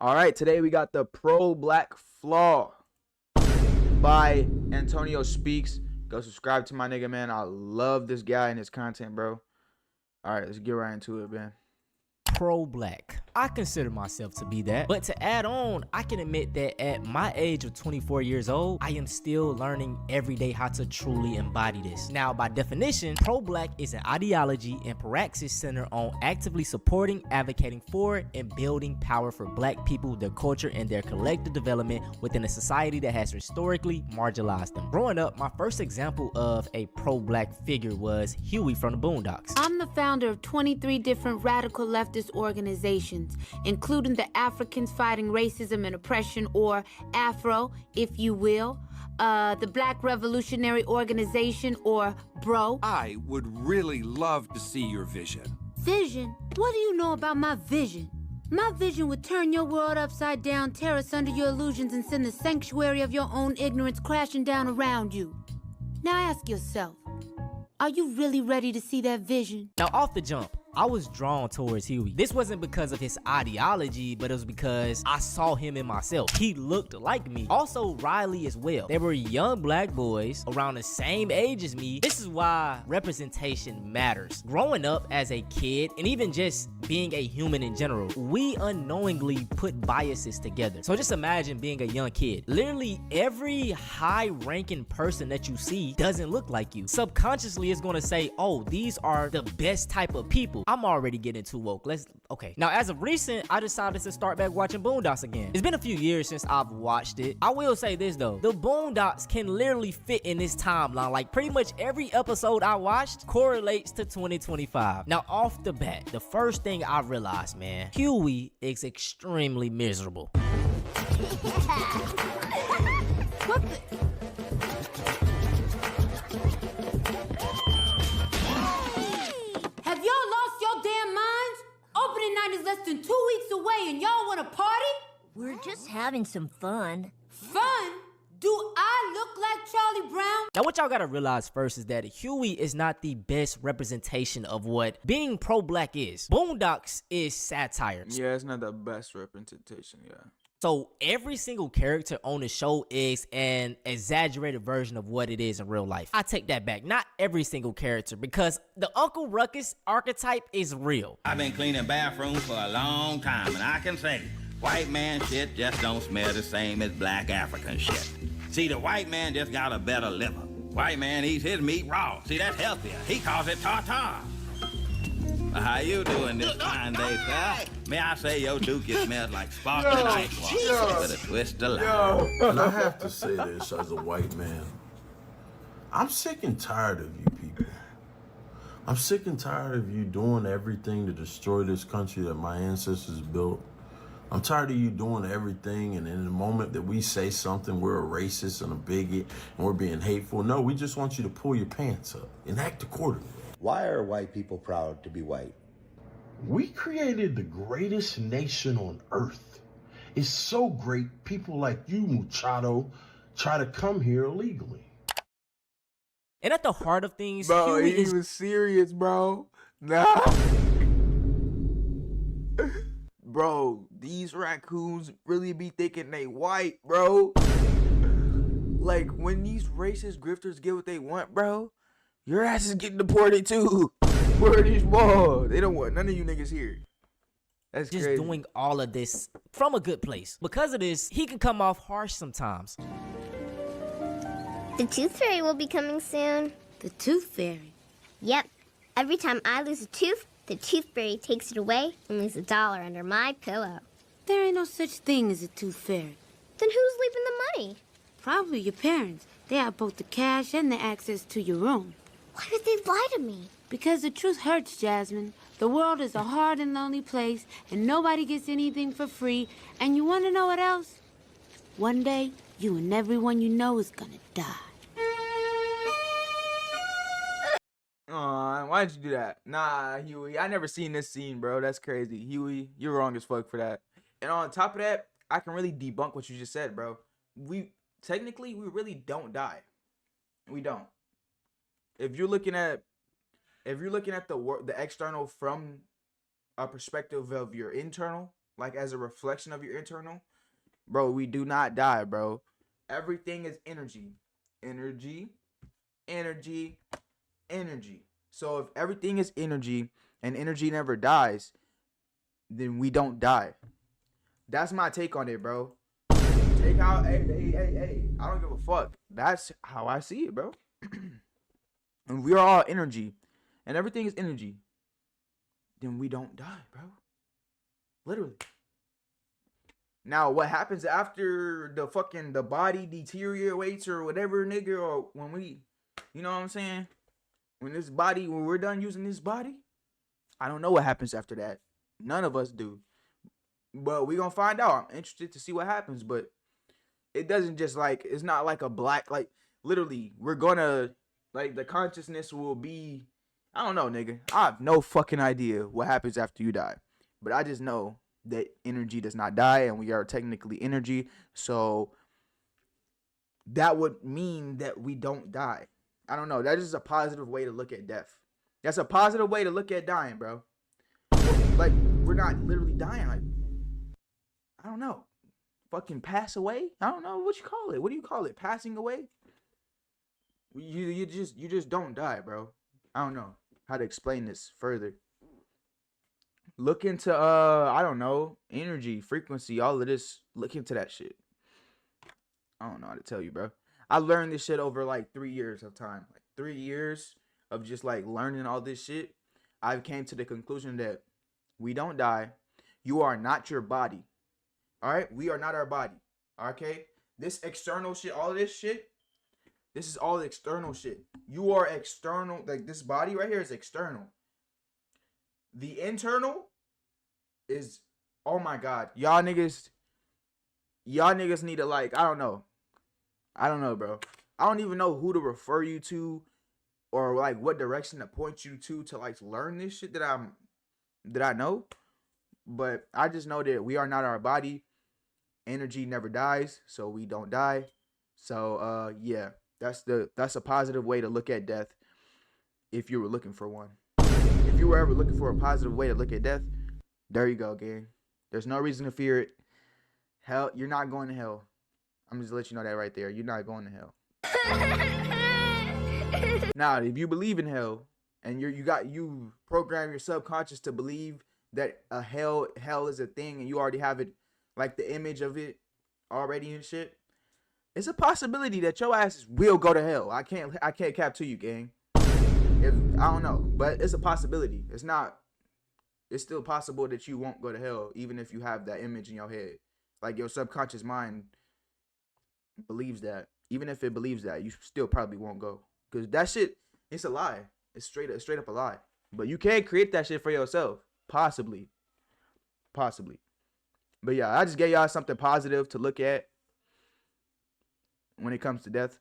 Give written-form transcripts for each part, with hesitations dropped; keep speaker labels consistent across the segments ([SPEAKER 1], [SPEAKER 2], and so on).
[SPEAKER 1] All right, today we got the Pro Black Flaw by Antonio Speaks. Go subscribe to my nigga, man. I love this guy and his content, bro. All right, let's get right into it, man.
[SPEAKER 2] Pro Black. I consider myself to be that. But to add on, I can admit that at my age of 24 years old, I am still learning every day how to truly embody this. Now, by definition, Pro Black is an ideology and praxis centered on actively supporting, advocating for, and building power for Black people, their culture, and their collective development within a society that has historically marginalized them. Growing up, my first example of a pro-Black figure was Huey from the Boondocks.
[SPEAKER 3] I'm the founder of 23 different radical leftist organizations, including the Africans Fighting Racism and Oppression, or AFRO, if you will, the Black Revolutionary Organization, or BRO.
[SPEAKER 4] I would really love to see your vision.
[SPEAKER 3] Vision? What do you know about my vision? My vision would turn your world upside down, tear us under your illusions, and send the sanctuary of your own ignorance crashing down around you. Now ask yourself, are you really ready to see that vision?
[SPEAKER 2] Now, off the jump, I was drawn towards Huey. This wasn't because of his ideology, but it was because I saw him in myself. He looked like me. Also, Riley as well. They were young Black boys around the same age as me. This is why representation matters. Growing up as a kid, and even just being a human in general, we unknowingly put biases together. So just imagine being a young kid. Literally every high-ranking person that you see doesn't look like you. Subconsciously, it's gonna say, oh, these are the best type of people. I'm already getting too woke. Okay. Now, as of recent, I decided to start back watching Boondocks again. It's been a few years since I've watched it. I will say this though, the Boondocks can literally fit in this timeline. Like, pretty much every episode I watched correlates to 2025. Now, off the bat, the first thing I realized, man, Huey is extremely miserable.
[SPEAKER 3] What the? Have y'all lost your damn minds? Opening night is less than 2 weeks away and y'all want to party?
[SPEAKER 5] We're just having some fun.
[SPEAKER 3] Fun? Do I look like Charlie Brown?
[SPEAKER 2] Now, what y'all gotta realize first is that Huey is not the best representation of what being pro-Black is. Boondocks is satire.
[SPEAKER 1] Yeah, it's not the best representation, yeah.
[SPEAKER 2] So every single character on the show is an exaggerated version of what it is in real life. I take that back. Not every single character, because the Uncle Ruckus archetype is real.
[SPEAKER 6] I've been cleaning bathrooms for a long time, and I can say, white man shit just don't smell the same as Black African shit. See, the white man just got a better liver. White man eats his meat raw. See, that's healthier. He calls it tartar. Well, how you doing this fine day, sir? May I say your dookie smells like sparkling ice water with a twist of lime.
[SPEAKER 7] And I have to say this as a white man. I'm sick and tired of you people. I'm sick and tired of you doing everything to destroy this country that my ancestors built. I'm tired of you doing everything, and in the moment that we say something, we're a racist and a bigot and we're being hateful. No, we just want you to pull your pants up and act accordingly.
[SPEAKER 8] Why are white people proud to be white?
[SPEAKER 7] We created the greatest nation on earth. It's so great, people like you, Muchacho, try to come here illegally.
[SPEAKER 2] And at the heart of things,
[SPEAKER 1] Bro,
[SPEAKER 2] Huey
[SPEAKER 1] he
[SPEAKER 2] is
[SPEAKER 1] was serious, bro. Nah. Bro, these raccoons really be thinking they white, bro. Like, when these racist grifters get what they want, bro, your ass is getting deported too. Word is ball. They don't want none of you niggas here. That's
[SPEAKER 2] just
[SPEAKER 1] crazy.
[SPEAKER 2] doing all of this from a good place. Because of this, he can come off harsh sometimes.
[SPEAKER 5] The Tooth Fairy will be coming soon.
[SPEAKER 3] The Tooth Fairy.
[SPEAKER 5] Yep. Every time I lose a tooth, the Tooth Fairy takes it away and leaves $1 under my pillow.
[SPEAKER 3] There ain't no such thing as a Tooth Fairy.
[SPEAKER 5] Then who's leaving the money?
[SPEAKER 3] Probably your parents. They have both the cash and the access to your room.
[SPEAKER 5] Why did they lie to me?
[SPEAKER 3] Because the truth hurts, Jasmine. The world is a hard and lonely place, and nobody gets anything for free. And you want to know what else? One day, you and everyone you know is gonna die.
[SPEAKER 1] Aw, why'd you do that? Nah, Huey, I never seen this scene, bro. That's crazy. Huey, you're wrong as fuck for that. And on top of that, I can really debunk what you just said, bro. Technically, we really don't die. We don't. If you're looking at the external from a perspective of your internal, like as a reflection of your internal, bro, we do not die, bro. Everything is energy. Energy, energy, energy. So if everything is energy and energy never dies, then we don't die. That's my take on it, bro. Take out, hey. I don't give a fuck. That's how I see it, bro. And we are all energy, and everything is energy. Then we don't die, bro. Literally. Now, what happens after the body deteriorates or whatever, nigga, or when we, you know what I'm saying? When we're done using this body, I don't know what happens after that. None of us do. But we gonna find out. I'm interested to see what happens, but it doesn't just like, it's not like a black, like, literally, we're gonna, like, the consciousness will be, I don't know, nigga. I have no fucking idea what happens after you die. But I just know that energy does not die, and we are technically energy. So that would mean that we don't die. I don't know. That is a positive way to look at death. That's a positive way to look at dying, bro. Like, we're not literally dying. Like, I don't know. Fucking pass away? I don't know what you call it. What do you call it? Passing away? You just don't die, bro. I don't know how to explain this further. Look into I don't know, energy, frequency, all of this. Look into that shit. I don't know how to tell you, bro. I learned this shit over like 3 years of time. Like 3 years of just like learning all this shit. I came to the conclusion that we don't die. You are not your body. All right? We are not our body. Okay? This external shit, all of this shit, this is all external shit. You are external. Like, this body right here is external. The internal is, oh my God. Y'all niggas need to, like, I don't know, bro. I don't even know who to refer you to or like what direction to point you to like learn this shit that I know. But I just know that we are not our body. Energy never dies, so we don't die. So yeah, that's a positive way to look at death if you were looking for one. If you were ever looking for a positive way to look at death, there you go, gang. There's no reason to fear it. Hell, you're not going to hell. I'm just let you know that right there. You're not going to hell. Now, if you believe in hell and you program your subconscious to believe that a hell is a thing and you already have it, like the image of it already and shit, it's a possibility that your ass will go to hell. I can't cap to you, gang. I don't know, but it's a possibility. It's still possible that you won't go to hell, even if you have that image in your head. Like, your subconscious mind believes that. Even if it believes that, you still probably won't go. Because that shit, it's a lie. It's straight up a lie. But you can create that shit for yourself. Possibly. But yeah, I just gave y'all something positive to look at when it comes to death.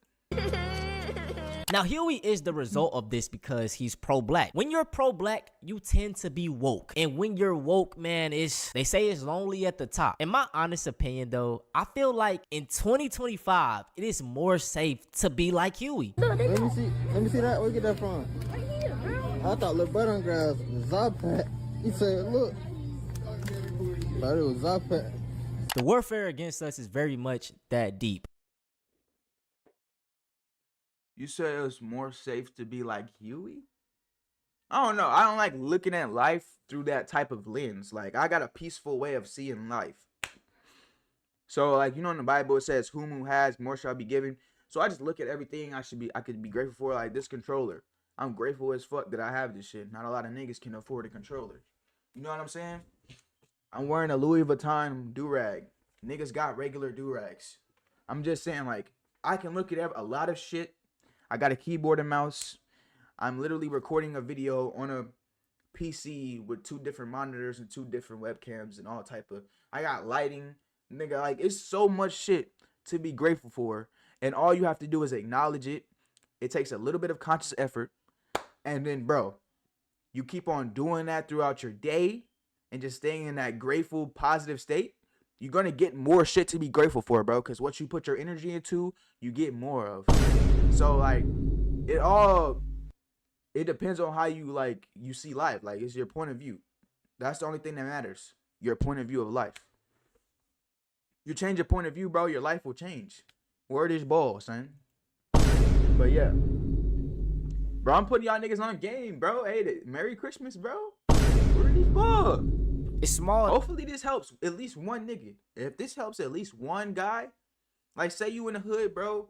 [SPEAKER 2] Now, Huey is the result of this because he's pro-black. When you're pro-black, you tend to be woke. And when you're woke, man, they say it's lonely at the top. In my honest opinion, though, I feel like in 2025, it is more safe to be like Huey.
[SPEAKER 9] Let me see that. Where you get that from? Right here, bro. I thought Lil Butter Grass was Zapat. He said, look. Thought it was Zapat.
[SPEAKER 2] The warfare against us is very much that deep.
[SPEAKER 1] You said it was more safe to be like Huey? I don't know. I don't like looking at life through that type of lens. Like, I got a peaceful way of seeing life. So, like, you know, in the Bible, it says, who has, more shall be given. So I just look at everything I could be grateful for. Like, this controller. I'm grateful as fuck that I have this shit. Not a lot of niggas can afford a controller. You know what I'm saying? I'm wearing a Louis Vuitton do-rag. Niggas got regular do-rags. I'm just saying, like, I can look at a lot of shit. I got a keyboard and mouse. I'm literally recording a video on a PC with 2 different monitors and 2 different webcams and all type of. I got lighting, nigga. Like, it's so much shit to be grateful for, and all you have to do is acknowledge it. It takes a little bit of conscious effort, and then, bro, you keep on doing that throughout your day and just staying in that grateful, positive state. You're gonna get more shit to be grateful for, bro. Because what you put your energy into, you get more of. So, like, it depends on how you see life. Like, it's your point of view. That's the only thing that matters. your point of view of life. You change your point of view, bro, your life will change. Word is ball, son. But yeah. Bro, I'm putting y'all niggas on game, bro. Hey, Merry Christmas, bro. Word is ball.
[SPEAKER 2] It's small.
[SPEAKER 1] Hopefully this helps at least one nigga. If this helps at least one guy, like say you in the hood, bro,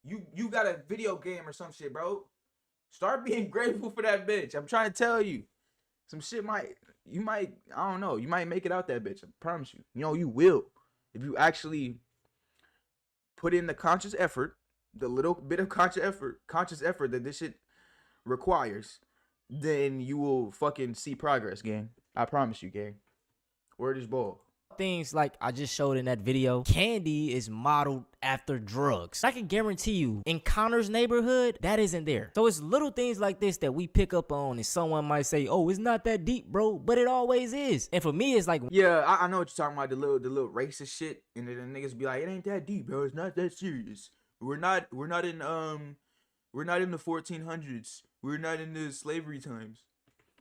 [SPEAKER 1] you got a video game or some shit, bro. Start being grateful for that bitch. I'm trying to tell you. Some shit I don't know, you might make it out that bitch. I promise you. You know, you will. If you actually put in the conscious effort, the little bit of conscious effort that this shit requires, then you will fucking see progress, gang. I promise you, gang. Word is ball.
[SPEAKER 2] Things like I just showed in that video, candy is modeled after drugs. I can guarantee you, in Connor's neighborhood, that isn't there. So it's little things like this that we pick up on, and someone might say, oh, it's not that deep, bro, but it always is. And for me, it's like,
[SPEAKER 1] yeah, I know what you're talking about, the little racist shit, and then the niggas be like, it ain't that deep, bro. It's not that serious. We're not in the 1400s. We're not in the slavery times,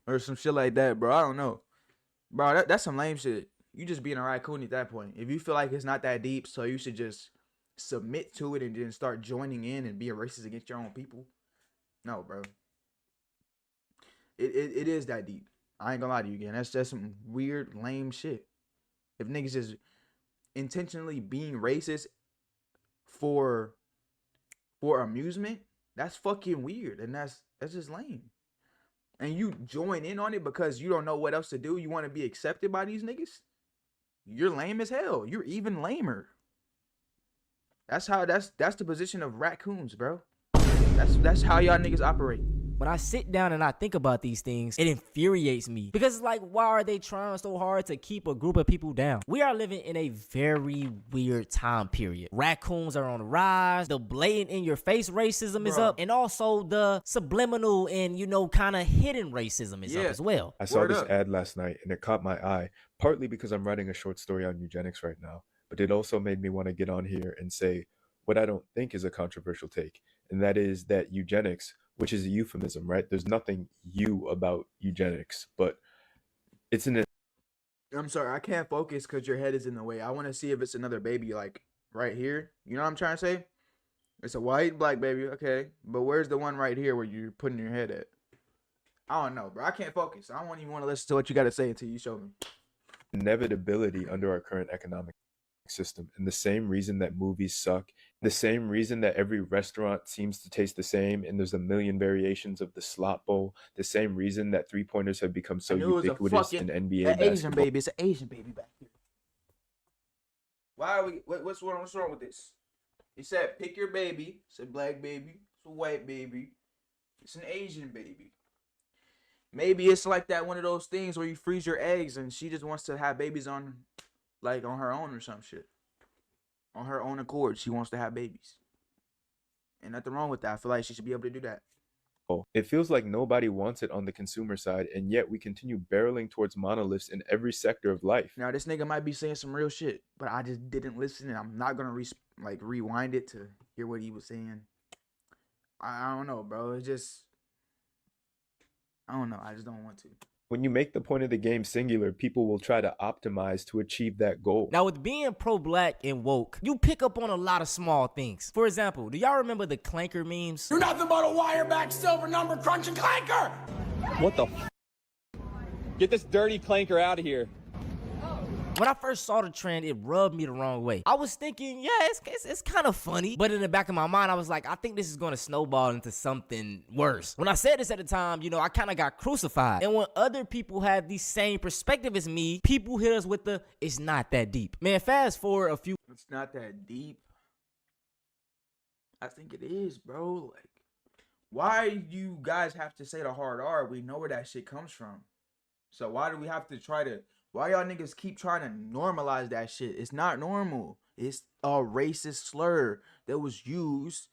[SPEAKER 1] or some shit like that, bro. I don't know, bro. That's some lame shit. You just being a raccoon at that point. If you feel like it's not that deep, so you should just submit to it and then start joining in and being racist against your own people. No, bro. It is that deep. I ain't gonna lie to you again. That's just some weird, lame shit. If niggas is intentionally being racist for amusement, that's fucking weird, and that's just lame. And you join in on it because you don't know what else to do. You want to be accepted by these niggas. You're lame as hell. You're even lamer. That's the position of raccoons, bro. That's how y'all niggas operate.
[SPEAKER 2] when I sit down and I think about these things, it infuriates me. Because it's like, why are they trying so hard to keep a group of people down? We are living in a very weird time period. Raccoons are on the rise. The blatant in your face racism is up. And also the subliminal and, you know, kind of hidden racism is up as well.
[SPEAKER 10] I saw this ad last night and it caught my eye, partly because I'm writing a short story on eugenics right now. But it also made me want to get on here and say what I don't think is a controversial take. And that is that eugenics, which is a euphemism, right? There's nothing you about eugenics, but it's an...
[SPEAKER 1] I'm sorry, I can't focus because your head is in the way. I want to see if it's another baby, like, right here. You know what I'm trying to say? It's a white, black baby, okay. But where's the one right here where you're putting your head at? I don't know, bro. I can't focus. I don't even want to listen to what you got to say until you show me.
[SPEAKER 10] Inevitability under our current economic system, and the same reason that movies suck, the same reason that every restaurant seems to taste the same and there's a million variations of the slot bowl, the same reason that three-pointers have become so ubiquitous in NBA basketball.
[SPEAKER 1] Asian baby. It's an Asian baby back here. Why are we, what's wrong with this? He said pick your baby. It's a black baby, it's a white baby, it's an Asian baby. Maybe it's like that one of those things where you freeze your eggs and she just wants to have babies on her own or some shit. On her own accord, she wants to have babies. And nothing wrong with that. I feel like she should be able to do that.
[SPEAKER 10] It feels like nobody wants it on the consumer side, and yet we continue barreling towards monoliths in every sector of life.
[SPEAKER 1] Now, this nigga might be saying some real shit, but I just didn't listen, and I'm not gonna rewind it to hear what he was saying. I don't know, bro. It's just, I don't know. I just don't want to.
[SPEAKER 10] When you make the point of the game singular, people will try to optimize to achieve that goal.
[SPEAKER 2] Now, with being pro-black and woke, you pick up on a lot of small things. For example, do y'all remember the clanker memes?
[SPEAKER 11] You're nothing but a wire-back silver number crunching clanker!
[SPEAKER 12] What the f***? Get this dirty clanker out of here.
[SPEAKER 2] When I first saw the trend, it rubbed me the wrong way. I was thinking, yeah, it's kind of funny. But in the back of my mind, I was like, I think this is going to snowball into something worse. When I said this at the time, you know, I kind of got crucified. And when other people have the same perspective as me, people hit us with the, it's not that deep. Man, fast forward a few.
[SPEAKER 1] It's not that deep. I think it is, bro. Like, why do you guys have to say the hard R? We know where that shit comes from. So why do we have to try to... Why y'all niggas keep trying to normalize that shit? It's not normal. It's a racist slur that was used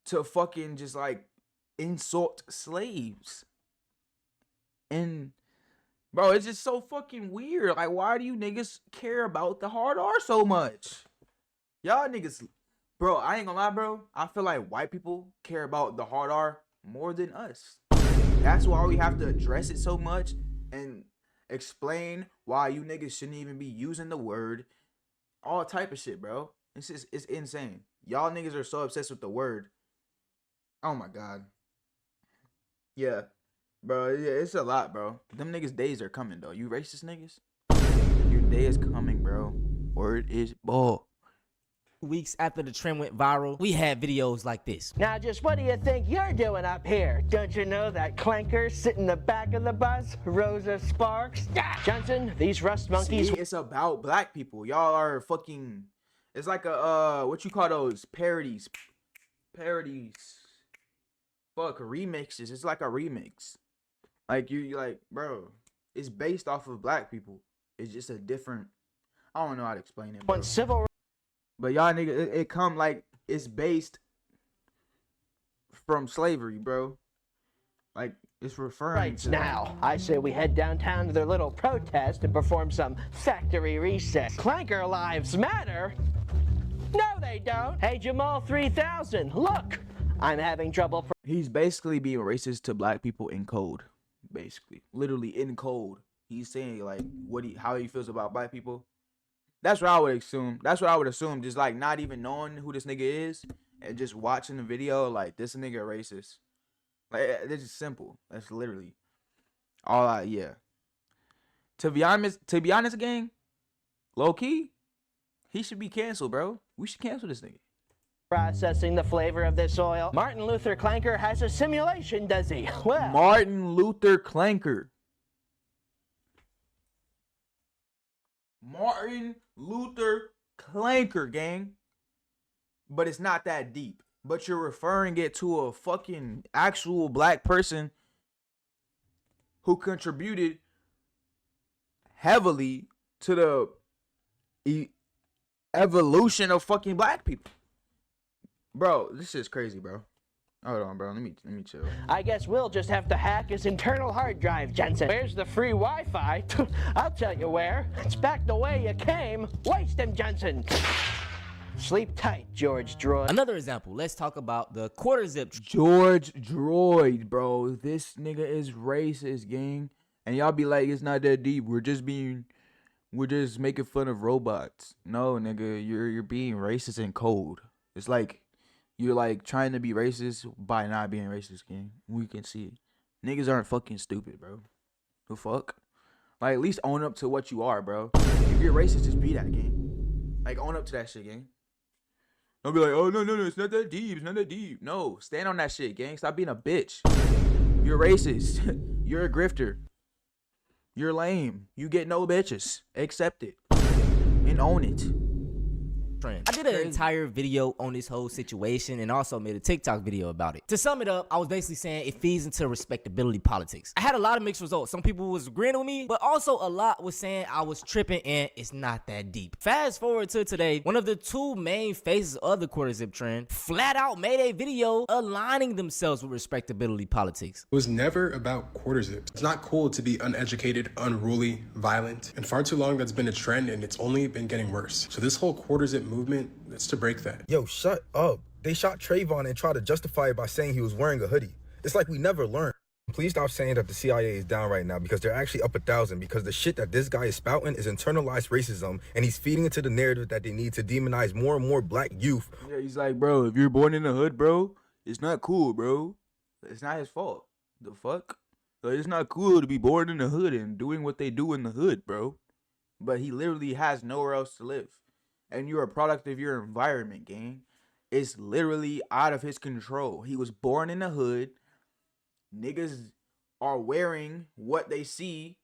[SPEAKER 1] to fucking just like insult slaves. And bro, it's just so fucking weird. Like, why do you niggas care about the hard R so much? Y'all niggas, bro, I ain't gonna lie, bro. I feel like white people care about the hard R more than us. That's why we have to address it so much. explain why you niggas shouldn't even be using the word. All type of shit, bro. It's insane. Y'all niggas are so obsessed with the word. Oh my god. Yeah. Bro, yeah, it's a lot, bro. Them niggas' days are coming, though. You racist niggas? Your day is coming, bro. Word is bull.
[SPEAKER 2] Weeks after the trend went viral, we had videos like this.
[SPEAKER 13] Now, just what do you think you're doing up here? Don't you know that Clanker sit in the back of the bus? Rosa Sparks? Johnson, these rust monkeys.
[SPEAKER 1] See, it's about black people. Y'all are fucking. It's like a what you call those parodies? Fuck, remixes. It's like a remix. Like you like, bro. It's based off of black people. It's just a different. I don't know how to explain it, bro.
[SPEAKER 13] Civil.
[SPEAKER 1] But y'all nigga, it come like it's based from slavery, bro. Like it's referring to.
[SPEAKER 13] Now, I say we head downtown to their little protest and perform some factory reset. Clanker lives matter. No, they don't. Hey, Jamal 3000, look, I'm having trouble.
[SPEAKER 1] He's basically being racist to black people in code, basically, literally in code. He's saying like how he feels about black people. That's what I would assume. That's what I would assume. Just like not even knowing who this nigga is and just watching the video, like this nigga racist. Like it's just simple. That's literally all I. Yeah. To be honest, gang, low key, he should be canceled, bro. We should cancel this nigga.
[SPEAKER 13] Processing the flavor of this oil. Martin Luther Clanker has a simulation, does he? Well,
[SPEAKER 1] Martin Luther Clanker. Martin Luther Clanker, gang. But it's not that deep. But you're referring it to a fucking actual black person who contributed heavily to the evolution of fucking black people. Bro, this is crazy, bro. Hold on, bro. Let me chill.
[SPEAKER 13] I guess we'll just have to hack his internal hard drive, Jensen. Where's the free Wi-Fi? I'll tell you where. It's back the way you came. Waste him, Jensen. Sleep tight, George Droid.
[SPEAKER 2] Another example. Let's talk about the quarter zip.
[SPEAKER 1] George Droid, bro. This nigga is racist, gang. And y'all be like, it's not that deep. We're just making fun of robots. No, nigga, you're being racist and cold. It's like you're like trying to be racist by not being racist, gang. We can see it. Niggas aren't fucking stupid, bro. The fuck? Like at least own up to what you are, bro. If you're racist, just be that, gang. Like own up to that shit, gang. Don't be like, oh no, it's not that deep. It's not that deep. No, stand on that shit, gang. Stop being a bitch. You're racist. You're a grifter. You're lame. You get no bitches. Accept it and own it.
[SPEAKER 2] I did an entire video on this whole situation and also made a TikTok video about it. To sum it up, I was basically saying it feeds into respectability politics. I had a lot of mixed results. Some people was agreeing with me, but also a lot was saying I was tripping and it's not that deep. Fast forward to today, one of the two main faces of the quarter zip trend flat out made a video aligning themselves with respectability politics.
[SPEAKER 14] It was never about quarter zips. It's not cool to be uneducated, unruly, violent, and far too long that's been a trend and it's only been getting worse. So this whole quarter zip movement, it's to break that.
[SPEAKER 15] Yo, shut up. They shot Trayvon and tried to justify it by saying he was wearing a hoodie. It's like we never learned. Please stop saying that the CIA is down right now because they're actually up 1,000 because the shit that this guy is spouting is internalized racism and he's feeding into the narrative that they need to demonize more and more black youth.
[SPEAKER 1] Yeah, he's like, bro, if you're born in the hood, bro, it's not cool, bro. It's not his fault. The fuck? Like, it's not cool to be born in the hood and doing what they do in the hood, bro. But he literally has nowhere else to live. And you're a product of your environment, gang. It's literally out of his control. He was born in the hood. Niggas are wearing what they see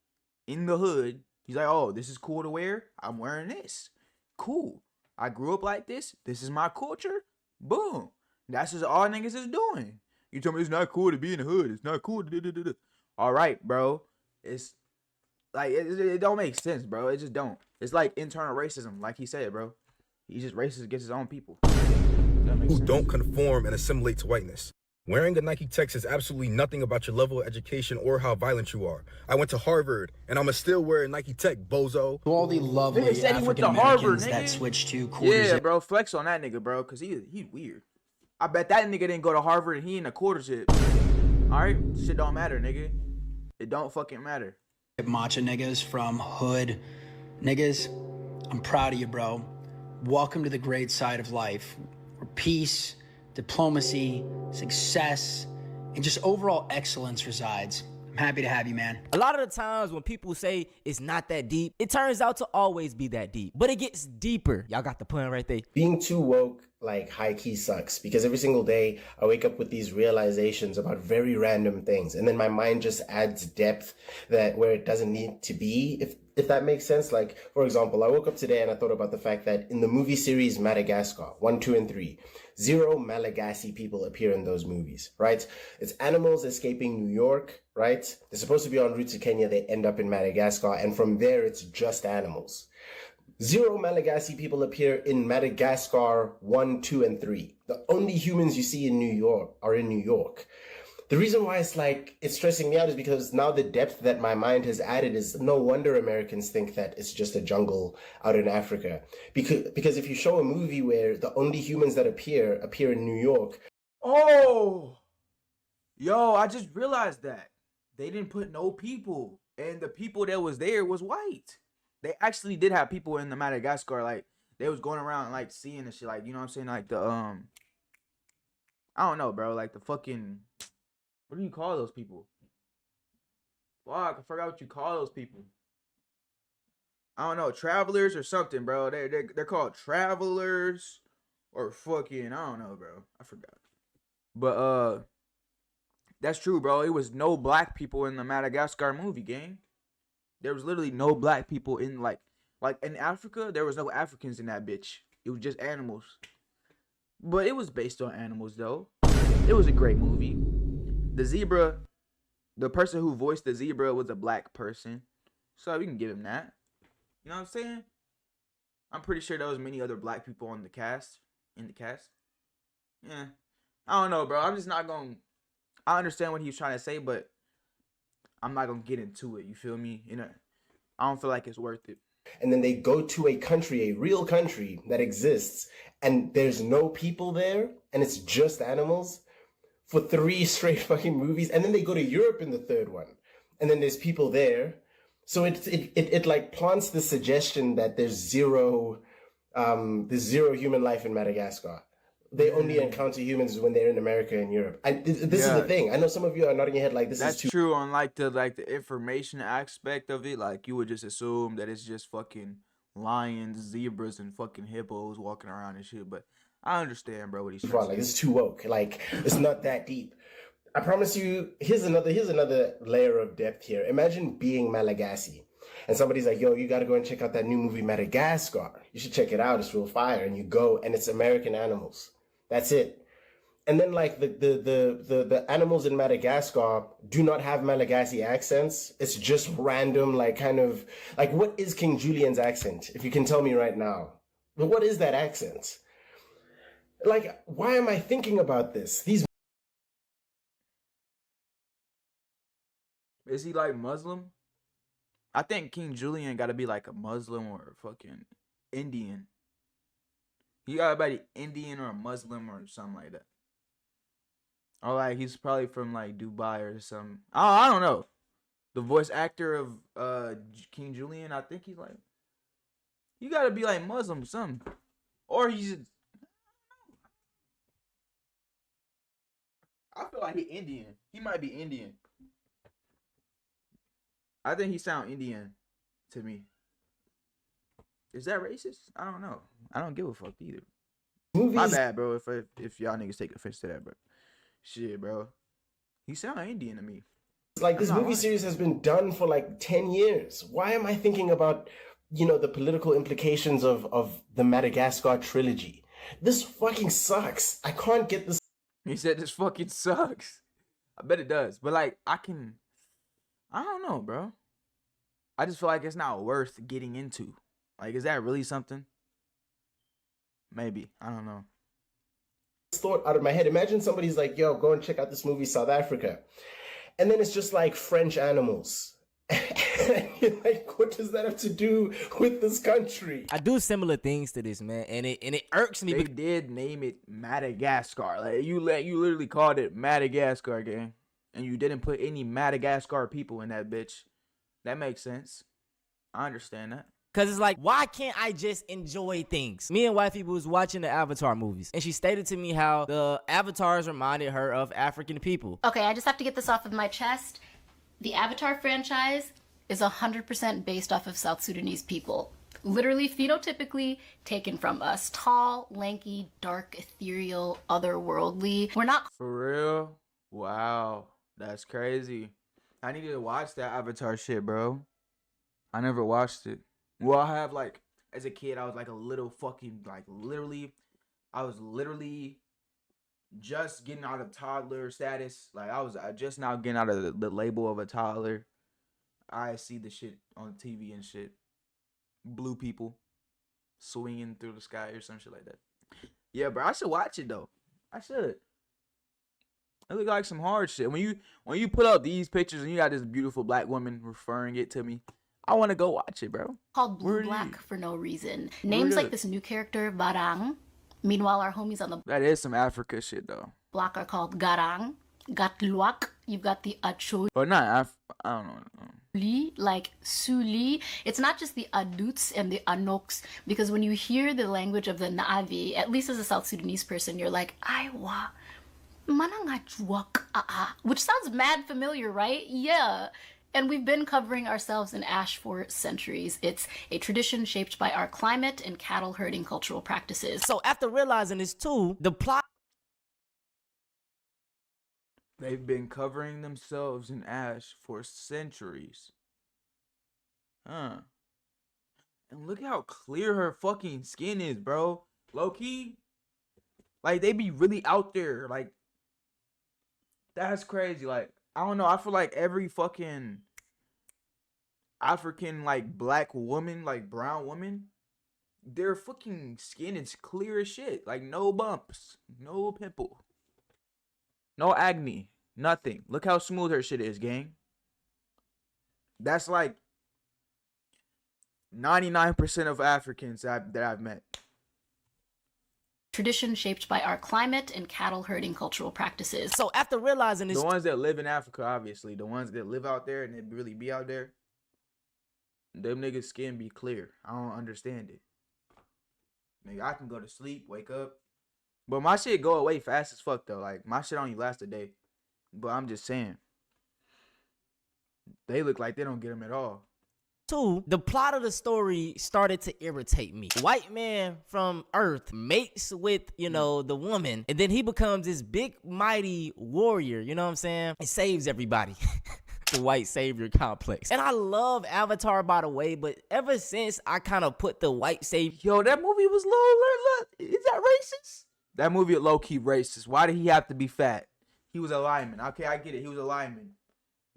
[SPEAKER 1] in the hood. He's like, oh, this is cool to wear. I'm wearing this. Cool. I grew up like this. This is my culture. Boom. That's just all niggas is doing. You tell me it's not cool to be in the hood. It's not cool to all right, bro. It's like, it don't make sense, bro. It just don't. It's like internal racism, like he said, bro. He's just racist against his own people.
[SPEAKER 15] Who don't conform and assimilate to whiteness. Wearing a Nike Tech says absolutely nothing about your level of education or how violent you are. I went to Harvard, and I'ma still wear a Nike Tech, bozo.
[SPEAKER 16] To all the lovely African-Americans that switched to quarter zip.
[SPEAKER 1] Yeah, bro, flex on that nigga, bro, because he weird. I bet that nigga didn't go to Harvard and he in a quarter zip. All right? Shit don't matter, nigga. It don't fucking matter.
[SPEAKER 16] Matcha niggas from hood niggas. I'm proud of you, bro. Welcome to the great side of life, where peace, diplomacy, success, and just overall excellence resides. I'm happy to have you, man.
[SPEAKER 2] A lot of the times when people say it's not that deep, it turns out to always be that deep. But it gets deeper. Y'all got the point right there.
[SPEAKER 17] Being too woke, like, high-key sucks, because every single day I wake up with these realizations about very random things, and then my mind just adds depth that where it doesn't need to be, if that makes sense. Like, for example, I woke up today and I thought about the fact that in the movie series Madagascar 1, 2, and 3, 0 Malagasy people appear in those movies, right? It's animals escaping New York, right? They're supposed to be en route to Kenya, they end up in Madagascar, and from there it's just animals. 0 Malagasy people appear in Madagascar 1, 2, and 3. The only humans you see in New York are in New York. The reason why it's stressing me out is because now the depth that my mind has added is no wonder Americans think that it's just a jungle out in Africa. Because if you show a movie where the only humans that appear in New York.
[SPEAKER 1] Oh, yo, I just realized that they didn't put no people, and the people that was there was white. They actually did have people in the Madagascar, like they was going around like seeing the shit, like, you know what I'm saying, like the I don't know, bro, like the fucking, what do you call those people? Fuck, I forgot what you call those people. I don't know, travelers or something, bro. They're called travelers or fucking, I don't know, bro. I forgot. But that's true, bro. It was no black people in the Madagascar movie, gang. There was literally no black people in like in Africa. There was no Africans in that bitch. It was just animals. But it was based on animals though. It was a great movie. The zebra, the person who voiced the zebra was a black person, so we can give him that. You know what I'm saying? I'm pretty sure there was many other black people on the cast. Yeah, I don't know, bro. I'm just not gonna. I understand what he was trying to say, but I'm not gonna get into it. You feel me? You know, I don't feel like it's worth it.
[SPEAKER 17] And then they go to a country, a real country that exists, and there's no people there, and it's just animals for 3 straight fucking movies. And then they go to Europe in the 3rd one, and then there's people there. So it like plants the suggestion that there's zero human life in Madagascar. They only encounter humans when they're in America and Europe. This is the thing. I know some of you are nodding your head like this is too.
[SPEAKER 1] That's true on like the information aspect of it. Like you would just assume that it's just fucking lions, zebras, and fucking hippos walking around and shit. But I understand, bro, what he's trying to say.
[SPEAKER 17] It's too woke. Like it's not that deep. I promise you. Here's another layer of depth here. Imagine being Malagasy, and somebody's like, "Yo, you got to go and check out that new movie Madagascar. You should check it out. It's real fire." And you go, and it's American animals. That's it. And then like the animals in Madagascar do not have Malagasy accents. It's just random, like kind of like, what is King Julian's accent? If you can tell me right now, but what is that accent? Like, why am I thinking about this?
[SPEAKER 1] Is he like Muslim? I think King Julian got to be like a Muslim or a fucking Indian. He got to be Indian or a Muslim or something like that. Or like he's probably from like Dubai or something. I don't know. The voice actor of King Julian, I think he's like, you got to be like Muslim or something. Or he's, I feel like he's Indian. He might be Indian. I think he sound Indian to me. Is that racist? I don't know. I don't give a fuck either. My bad, bro. If y'all niggas take offense to that, bro. Shit, bro. He sound Indian to me.
[SPEAKER 17] Like this movie series has been done for like 10 years. Why am I thinking about, the political implications of the Madagascar trilogy? This fucking sucks. I can't get this.
[SPEAKER 1] He said this fucking sucks. I bet it does. But like, I don't know, bro. I just feel like it's not worth getting into. Like, is that really something? Maybe. I don't know.
[SPEAKER 17] Thought out of my head. Imagine somebody's like, yo, go and check out this movie, South Africa. And then it's just like French animals. And you're like, what does that have to do with this country?
[SPEAKER 2] I do similar things to this, man, and it irks me.
[SPEAKER 1] They did name it Madagascar. Like you literally called it Madagascar, gang. And you didn't put any Madagascar people in that bitch. That makes sense. I understand that.
[SPEAKER 2] Cause it's like, why can't I just enjoy things? Me and wifey was watching the Avatar movies, and she stated to me how the avatars reminded her of African people.
[SPEAKER 18] Okay, I just have to get this off of my chest. The Avatar franchise is 100% based off of South Sudanese people. Literally, phenotypically taken from us. Tall, lanky, dark, ethereal, otherworldly. We're not...
[SPEAKER 1] For real? Wow. That's crazy. I needed to watch that Avatar shit, bro. I never watched it. Well, I have, like, as a kid, I was like a little fucking, like, I was literally just getting out of toddler status. Like, I was just now getting out of the label of a toddler. I see the shit on TV and shit. Blue people swinging through the sky or some shit like that. Yeah, bro, I should watch it, though. I should. It look like some hard shit. When you put up these pictures and you got this beautiful black woman referring it to me, I want to go watch it, bro.
[SPEAKER 18] Called Blue Black for no reason. Names like this new character, Barang. Meanwhile, our homies on the
[SPEAKER 1] That is some Africa shit, though.
[SPEAKER 18] block are called Garang, Gatluak. You've got the Acholi,
[SPEAKER 1] But not I don't know.
[SPEAKER 18] like Suli. It's not just the Aduts and the Anoks, because when you hear the language of the Na'avi, at least as a South Sudanese person, you're like, Aiwa, manangachwak, which sounds mad familiar, right? Yeah. And we've been covering ourselves in ash for centuries. It's a tradition shaped by our climate and cattle herding cultural practices.
[SPEAKER 2] So after realizing this too, the plot...
[SPEAKER 1] They've been covering themselves in ash for centuries. Huh. And look how clear her fucking skin is, bro. Low key. Like, they be really out there. Like, that's crazy. Like, I don't know. I feel like every fucking African, like, black woman, like, brown woman, their fucking skin is clear as shit. Like, no bumps. No pimple. No acne. Nothing. Look how smooth her shit is, gang. That's like 99% of Africans that I've met.
[SPEAKER 18] Tradition shaped by our climate and cattle herding cultural practices.
[SPEAKER 2] So after realizing this...
[SPEAKER 1] The ones that live in Africa, obviously. The ones that live out there and they really be out there, them niggas' skin be clear. I don't understand it. Nigga, I can go to sleep, wake up. But my shit go away fast as fuck, though. Like, my shit only lasts a day. But I'm just saying. They look like they don't get them at all.
[SPEAKER 2] Two, the plot of the story started to irritate me. White man from Earth mates with, you know, the woman, and then he becomes this big, mighty warrior, you know what I'm saying? He saves everybody. The white savior complex. And I love Avatar, by the way, but ever since I kind of put the white savior...
[SPEAKER 1] Yo, that movie was low. Is that racist? That movie is low-key racist. Why did he have to be fat? He was a lineman. Okay, I get it. He was a lineman.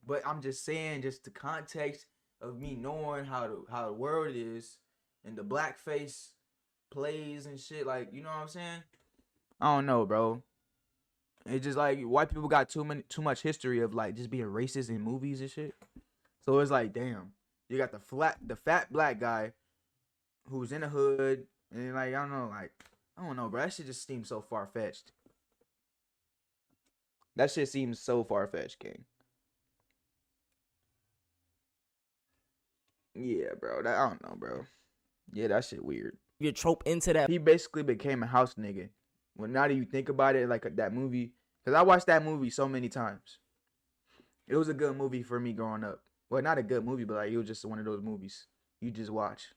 [SPEAKER 1] But I'm just saying, just the context of me knowing how the world is and the blackface plays and shit, like, you know what I'm saying? I don't know, bro. It's just like white people got too much history of like just being racist in movies and shit. So it's like, damn, you got the fat black guy who's in the hood and like I don't know, bro. That shit just seems so far fetched. That shit seems so far fetched, gang. Yeah, bro. I don't know, bro. Yeah, that shit weird.
[SPEAKER 2] You trope into that.
[SPEAKER 1] He basically became a house nigga. When now that you think about it, like that movie, because I watched that movie so many times. It was a good movie for me growing up. Well, not a good movie, but like it was just one of those movies you just watch.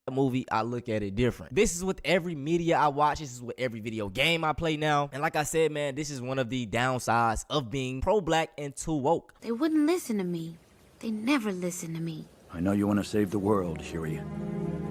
[SPEAKER 2] A movie, I look at it different. This is with every media I watch. This is with every video game I play now. And like I said, man, this is one of the downsides of being pro-black and too woke.
[SPEAKER 3] They wouldn't listen to me. They never listen to me.
[SPEAKER 19] I know you want to save the world, Huey,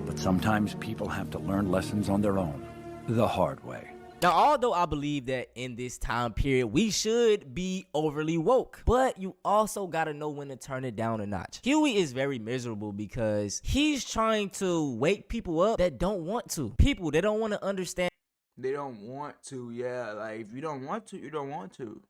[SPEAKER 19] but sometimes people have to learn lessons on their own, the hard way.
[SPEAKER 2] Now, although I believe that in this time period, we should be overly woke, but you also got to know when to turn it down a notch. Huey is very miserable because he's trying to wake people up that don't want to. People that don't want to understand.
[SPEAKER 1] They don't want to, yeah. Like, if you don't want to, you don't want to.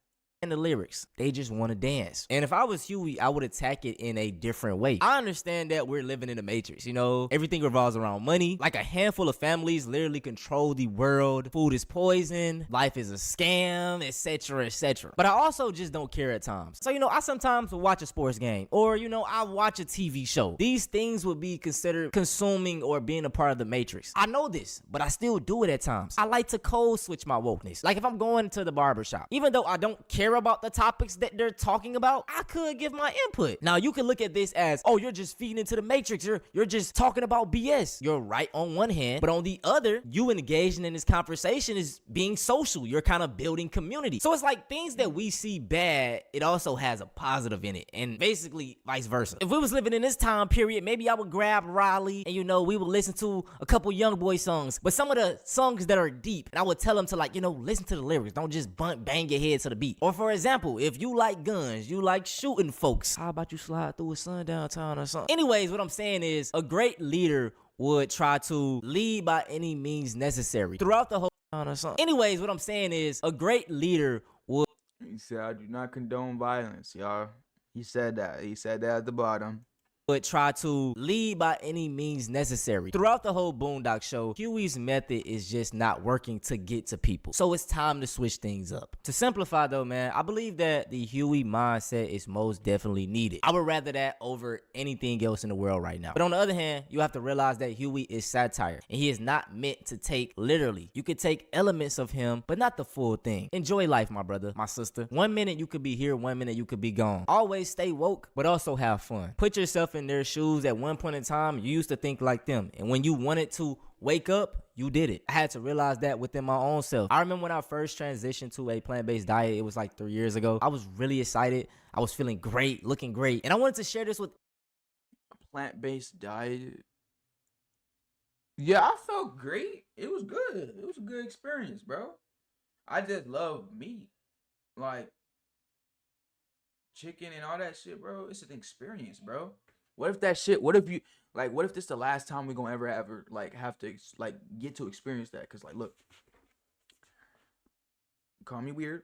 [SPEAKER 2] the lyrics. They just want to dance. And if I was Huey, I would attack it in a different way. I understand that we're living in a matrix, you know? Everything revolves around money. Like a handful of families literally control the world. Food is poison. Life is a scam, etc., etc. But I also just don't care at times. So, you know, I sometimes will watch a sports game or, you know, I watch a TV show. These things would be considered consuming or being a part of the matrix. I know this, but I still do it at times. I like to code switch my wokeness. Like if I'm going to the barbershop, even though I don't care about the topics that they're talking about, I could give my input. Now you can look at this as, oh, you're just feeding into the matrix. You're just talking about BS. You're right on one hand, but on the other, you engaging in this conversation is being social. You're kind of building community. So it's like things that we see bad, it also has a positive in it, and basically vice versa. If we was living in this time period, maybe I would grab Riley and, you know, we would listen to a couple Young Boy songs, but some of the songs that are deep, and I would tell them to, like, you know, listen to the lyrics. Don't just bang your head to the beat. Or for example, if you like guns, you like shooting folks, how about you slide through a sundown town or something? Anyways, what I'm saying is a great leader would try to lead by any means necessary throughout the whole town or something. Anyways, what I'm saying is a great leader would.
[SPEAKER 1] He said, I do not condone violence, y'all. He said that. He said that at the bottom.
[SPEAKER 2] Would try to lead by any means necessary. Throughout the whole Boondock show, Huey's method is just not working to get to people. So it's time to switch things up. To simplify though, man, I believe that the Huey mindset is most definitely needed. I would rather that over anything else in the world right now. But on the other hand, you have to realize that Huey is satire and he is not meant to take literally. You could take elements of him, but not the full thing. Enjoy life, my brother, my sister. 1 minute you could be here, 1 minute you could be gone. Always stay woke, but also have fun. Put yourself in their shoes. At one point in time, you used to think like them, and when you wanted to wake up, you did it. I had to realize that within my own self. I remember when I first transitioned to a plant-based diet. It was like 3 years ago. I was really excited. I was feeling great, looking great, and I wanted to share this with
[SPEAKER 1] Plant-based diet. Yeah, I felt great. It was good. It was a good experience, bro. I just love meat, like chicken and all that shit, bro. It's an experience, bro. What if that shit, what if you, like, what if this the last time we gonna ever, like, have to, like, get to experience that? Because, like, look, call me weird.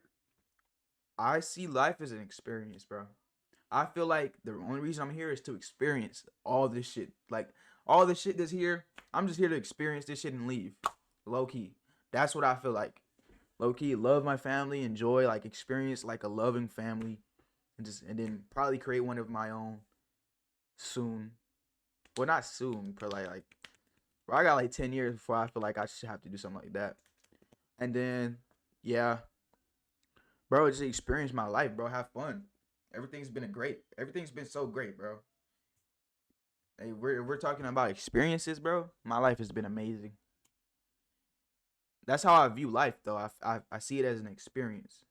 [SPEAKER 1] I see life as an experience, bro. I feel like the only reason I'm here is to experience all this shit. Like, all this shit that's here, I'm just here to experience this shit and leave. Low key. That's what I feel like. Low key, love my family, enjoy, like, experience, like, a loving family. And then probably create one of my own soon. Well, not soon, but like bro, I got like 10 years before I feel like I should have to do something like that. And then, yeah, bro, just experience my life, bro. Have fun. Everything's been so great, bro. Hey, we're talking about experiences, bro. My life has been amazing. That's how I view life, though. I see it as an experience.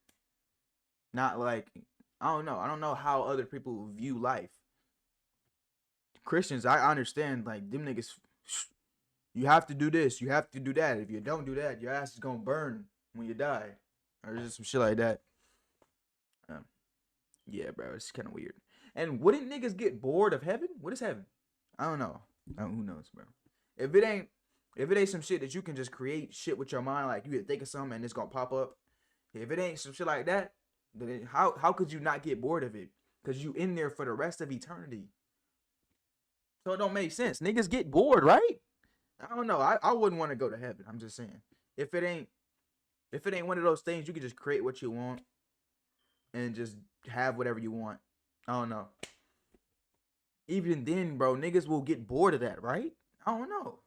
[SPEAKER 1] Not like, I don't know how other people view life. Christians, I understand, like, them niggas, you have to do this, you have to do that. If you don't do that, your ass is gonna burn when you die. Or just some shit like that. Yeah, bro, it's kind of weird. And wouldn't niggas get bored of heaven? What is heaven? I don't know. Who knows, bro? If it ain't some shit that you can just create shit with your mind, like, you can think of something and it's gonna pop up. If it ain't some shit like that, then how could you not get bored of it? Because you in there for the rest of eternity. So it don't make sense. Niggas get bored, right? I don't know. I wouldn't want to go to heaven. I'm just saying. If it ain't one of those things, you can just create what you want and just have whatever you want. I don't know. Even then, bro, niggas will get bored of that, right? I don't know.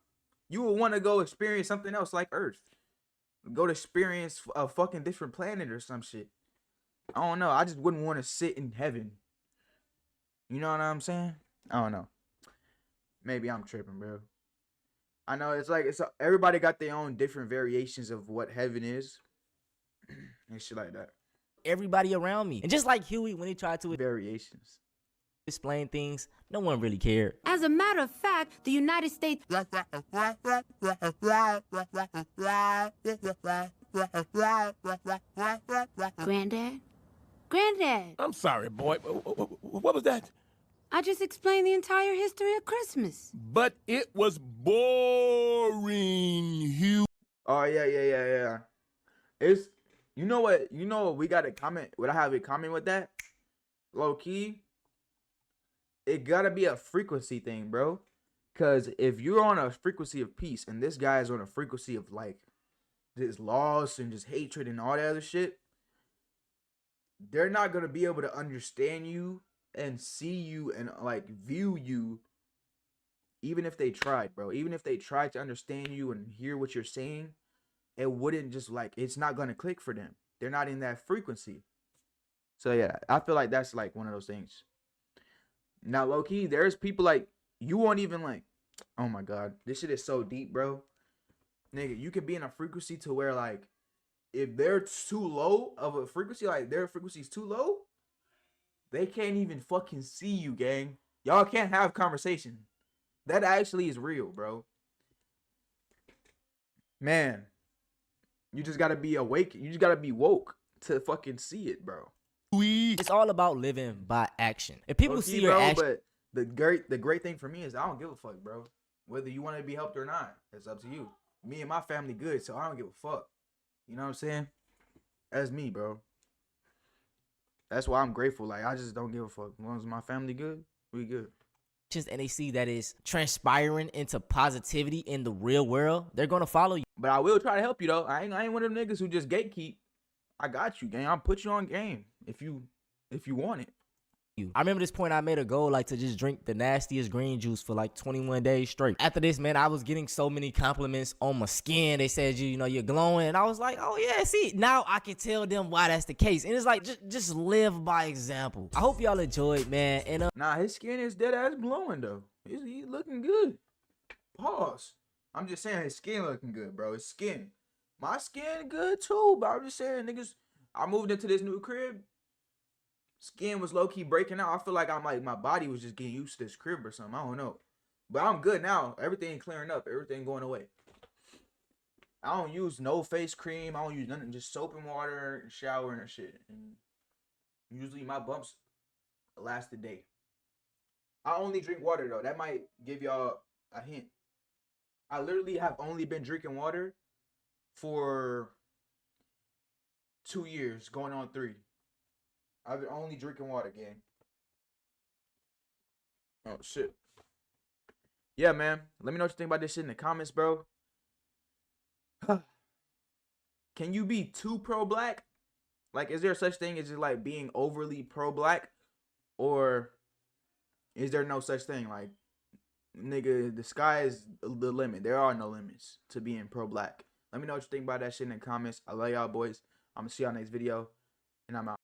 [SPEAKER 1] You will want to go experience something else like Earth. Go to experience a fucking different planet or some shit. I don't know. I just wouldn't want to sit in heaven. You know what I'm saying? I don't know. Maybe I'm tripping, bro. I know everybody got their own different variations of what heaven is and shit like that.
[SPEAKER 2] everybody around me. And just like Huey when he tried to
[SPEAKER 1] variations
[SPEAKER 2] explain things, no one really cared.
[SPEAKER 3] As a matter of fact, the United States... Granddad? Granddad!
[SPEAKER 11] I'm sorry, boy. What was that?
[SPEAKER 3] I just explained the entire history of Christmas.
[SPEAKER 11] But it was boring, Hugh.
[SPEAKER 1] Oh, yeah. You know what? You know what we got to comment? What I have in common with that? Low key, it gotta be a frequency thing, bro. Cause if you're on a frequency of peace and this guy is on a frequency of like this loss and just hatred and all that other shit, they're not gonna be able to understand you and see you and like view you, even if they tried, bro. Even if they tried to understand you and hear what you're saying, it wouldn't just like, it's not gonna click for them. They're not in that frequency. So yeah, I feel like that's like one of those things. Now, low key, there's people like you won't even like. Oh my god, this shit is so deep, bro. Nigga, you could be in a frequency to where like, if they're too low of a frequency, like their frequency is too low, they can't even fucking see you, gang. Y'all can't have conversation. That actually is real, bro. Man, you just gotta be awake. You just gotta be woke to fucking see it, bro.
[SPEAKER 2] It's all about living by action. If people
[SPEAKER 1] Low-key,
[SPEAKER 2] see your
[SPEAKER 1] bro,
[SPEAKER 2] action,
[SPEAKER 1] but the great thing for me is I don't give a fuck, bro. Whether you want to be helped or not, it's up to you. Me and my family good, so I don't give a fuck. You know what I'm saying? That's me, bro. That's why I'm grateful. Like, I just don't give a fuck. As long as my family good, we good.
[SPEAKER 2] and they see that is transpiring into positivity in the real world, they're gonna follow you.
[SPEAKER 1] But I will try to help you though. I ain't one of them niggas who just gatekeep. I got you, gang. I'll put you on game if you want it.
[SPEAKER 2] I remember this point I made a goal like to just drink the nastiest green juice for like 21 days straight. After this, man, I was getting so many compliments on my skin. They said, you know, you're glowing. And I was like, oh yeah, see, now I can tell them why that's the case. And it's like, just live by example. I hope y'all enjoyed, man. And
[SPEAKER 1] Nah, his skin is dead ass glowing though. He's looking good. Pause. I'm just saying his skin looking good, bro. His skin. My skin good too, but I'm just saying, niggas, I moved into this new crib. Skin was low-key breaking out. I feel like I'm like, my body was just getting used to this crib or something. I don't know. But I'm good now. Everything clearing up. Everything going away. I don't use no face cream. I don't use nothing. Just soap and water, showering and shit. And usually my bumps last a day. I only drink water though. That might give y'all a hint. I literally have only been drinking water for 2 years, going on 3. I've been only drinking water, gang. Oh, shit. Yeah, man. Let me know what you think about this shit in the comments, bro. Can you be too pro-black? Like, is there such thing as just, like, being overly pro-black? Or is there no such thing? Like, nigga, the sky is the limit. There are no limits to being pro-black. Let me know what you think about that shit in the comments. I love y'all, boys. I'm going to see y'all next video. And I'm out.